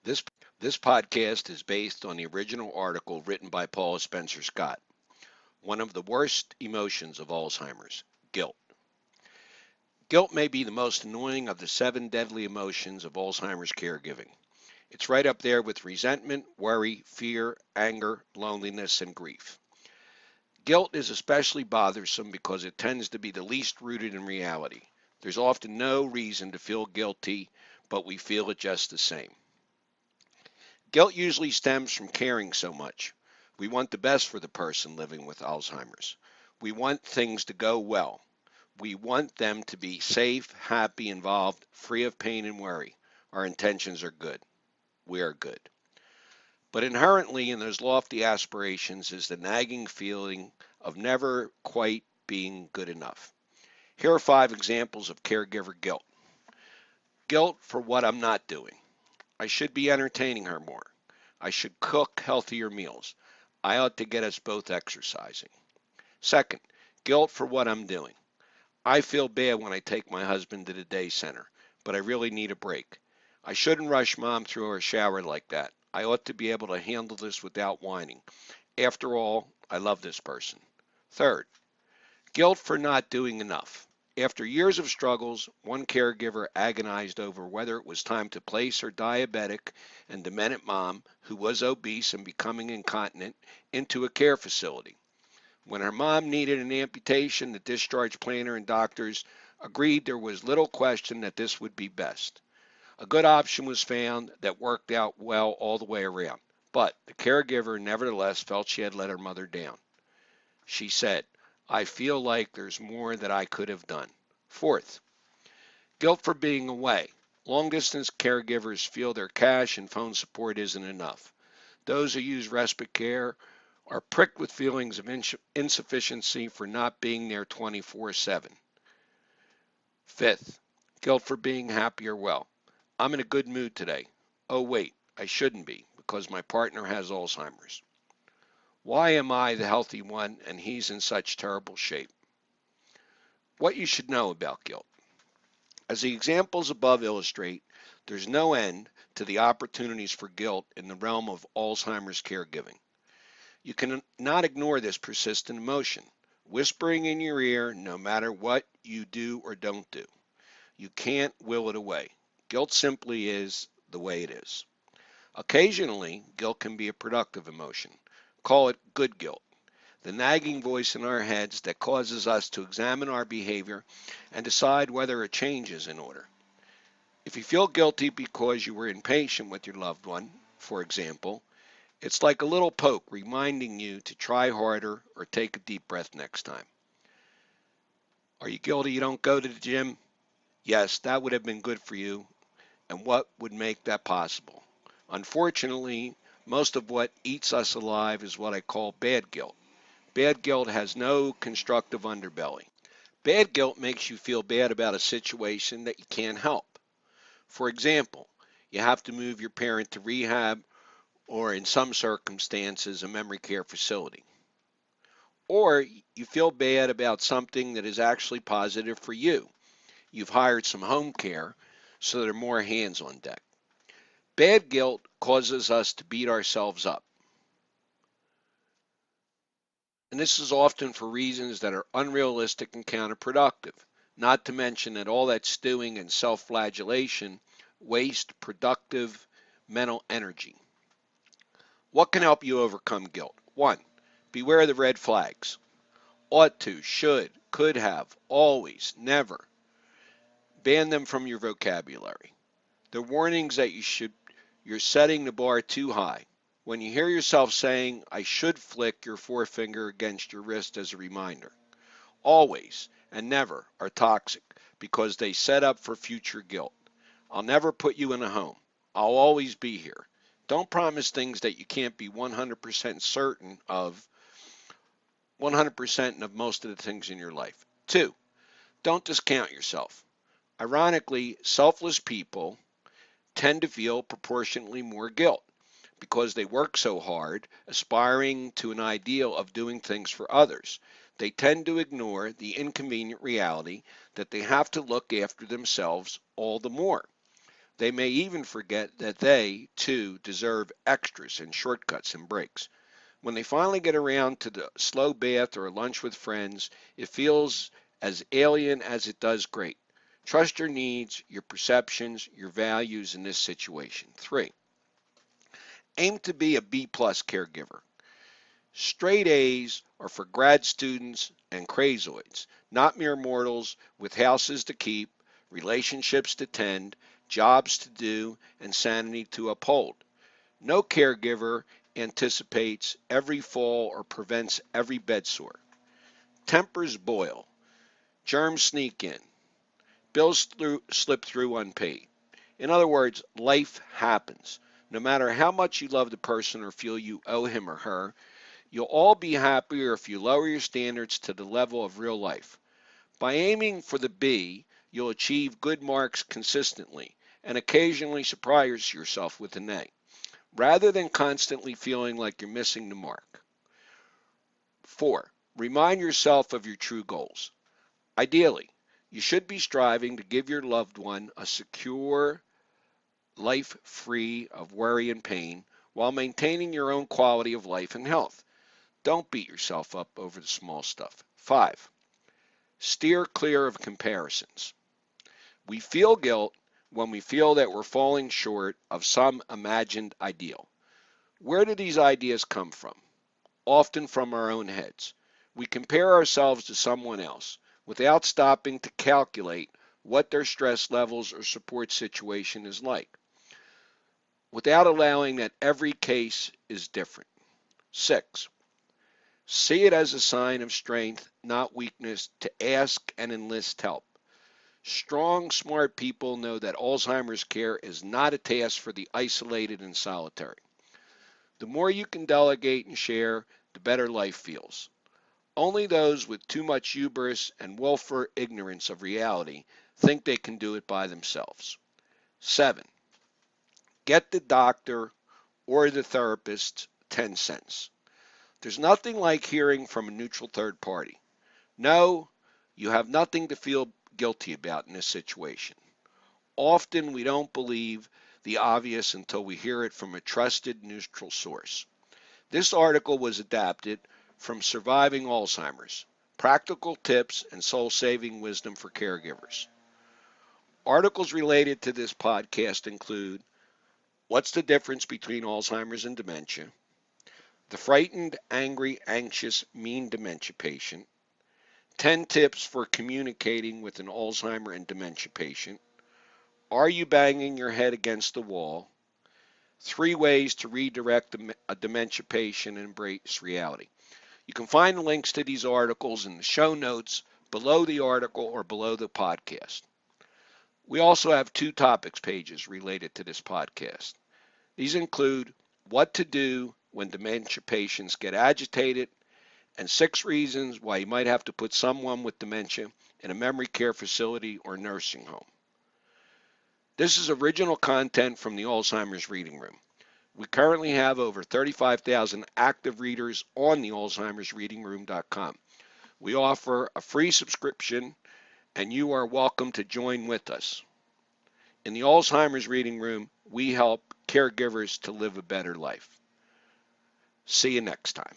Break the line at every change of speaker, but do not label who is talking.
This, this podcast is based on the original article written by Paula Spencer Scott. One of the worst emotions of Alzheimer's, guilt. Guilt may be the most annoying of the seven deadly emotions of Alzheimer's caregiving. It's right up there with resentment, worry, fear, anger, loneliness, and grief. Guilt is especially bothersome because it tends to be the least rooted in reality. There's often no reason to feel guilty, but we feel it just the same. Guilt usually stems from caring so much. We want the best for the person living with Alzheimer's. We want things to go well. We want them to be safe, happy, involved, free of pain and worry. Our intentions are good. We are good. But inherently in those lofty aspirations is the nagging feeling of never quite being good enough. Here are 5 examples of caregiver guilt. Guilt for what I'm not doing. I should be entertaining her more. I should cook healthier meals. I ought to get us both exercising. Second, guilt for what I'm doing. I feel bad when I take my husband to the day center, but I really need a break. I shouldn't rush mom through her shower like that. I ought to be able to handle this without whining. After all, I love this person. Third, guilt for not doing enough. After years of struggles, one caregiver agonized over whether it was time to place her diabetic and demented mom, who was obese and becoming incontinent, into a care facility. When her mom needed an amputation, the discharge planner and doctors agreed there was little question that this would be best. A good option was found that worked out well all the way around, but the caregiver nevertheless felt she had let her mother down. She said, "I feel like there's more that I could have done." Fourth, guilt for being away. Long-distance caregivers feel their cash and phone support isn't enough. Those who use respite care are pricked with feelings of insufficiency for not being there 24/7. Fifth, guilt for being happy or well. I'm in a good mood today. Oh wait, I shouldn't be because my partner has Alzheimer's. Why am I the healthy one and he's in such terrible shape? What you should know about guilt. As the examples above illustrate, there's no end to the opportunities for guilt in the realm of Alzheimer's caregiving. You cannot ignore this persistent emotion, whispering in your ear no matter what you do or don't do. You can't will it away. Guilt simply is the way it is. Occasionally, guilt can be a productive emotion. Call it good guilt, the nagging voice in our heads that causes us to examine our behavior and decide whether a change is in order. If you feel guilty because you were impatient with your loved one, for example, it's like a little poke reminding you to try harder or take a deep breath next time. Are you guilty you don't go to the gym? Yes, that would have been good for you. And what would make that possible? Unfortunately, most of what eats us alive is what I call bad guilt. Bad guilt has no constructive underbelly. Bad guilt makes you feel bad about a situation that you can't help. For example, you have to move your parent to rehab or in some circumstances a memory care facility. Or you feel bad about something that is actually positive for you. You've hired some home care, so there are more hands on deck. Bad guilt causes us to beat ourselves up. And this is often for reasons that are unrealistic and counterproductive, not to mention that all that stewing and self-flagellation waste productive mental energy. What can help you overcome guilt? 1. Beware the red flags. Ought to, should, could have, always, never. Ban them from your vocabulary. They're warnings that you're setting the bar too high. When you hear yourself saying, "I should," flick your forefinger against your wrist as a reminder. Always and never are toxic because they set up for future guilt. I'll never put you in a home. I'll always be here. Don't promise things that you can't be 100% certain of 100% of most of the things in your life. 2, don't discount yourself. Ironically, selfless people tend to feel proportionately more guilt because they work so hard, aspiring to an ideal of doing things for others. They tend to ignore the inconvenient reality that they have to look after themselves all the more. They may even forget that they, too, deserve extras and shortcuts and breaks. When they finally get around to the slow bath or lunch with friends, it feels as alien as it does great. Trust your needs, your perceptions, your values in this situation. 3. Aim to be a B-plus caregiver. Straight A's are for grad students and crazoids, not mere mortals with houses to keep, relationships to tend, jobs to do, and sanity to uphold. No caregiver anticipates every fall or prevents every bedsore. Tempers boil, germs sneak in, bills slip through unpaid. In other words, life happens. No matter how much you love the person or feel you owe him or her, you'll all be happier if you lower your standards to the level of real life. By aiming for the B, you'll achieve good marks consistently and occasionally surprise yourself with an A, rather than constantly feeling like you're missing the mark. 4. Remind yourself of your true goals. Ideally, you should be striving to give your loved one a secure life free of worry and pain while maintaining your own quality of life and health. Don't beat yourself up over the small stuff. 5. Steer clear of comparisons. We feel guilt when we feel that we're falling short of some imagined ideal. Where do these ideas come from? Often from our own heads. We compare ourselves to someone else without stopping to calculate what their stress levels or support situation is like, without allowing that every case is different. 6. See it as a sign of strength, not weakness, to ask and enlist help. Strong, smart people know that Alzheimer's care is not a task for the isolated and solitary. The more you can delegate and share, the better life feels. Only those with too much hubris and willful ignorance of reality think they can do it by themselves. 7. Get the doctor or the therapist's 10 cents. There's nothing like hearing from a neutral third party. No, you have nothing to feel guilty about in this situation. Often we don't believe the obvious until we hear it from a trusted neutral source. This article was adapted from Surviving Alzheimer's, Practical Tips and Soul-Saving Wisdom for Caregivers. Articles related to this podcast include What's the difference between Alzheimer's and dementia? The frightened, angry, anxious, mean dementia patient. 10 tips for communicating with an Alzheimer and dementia patient. Are you banging your head against the wall? 3 ways to redirect a dementia patient and embrace reality. You can find the links to these articles in the show notes below the article or below the podcast. We also have 2 topics pages related to this podcast. These include what to do when dementia patients get agitated and 6 reasons why you might have to put someone with dementia in a memory care facility or nursing home. This is original content from the Alzheimer's Reading Room. We currently have over 35,000 active readers on the alzheimersreadingroom.com. We offer a free subscription, and you are welcome to join with us. In the Alzheimer's Reading Room, we help caregivers to live a better life. See you next time.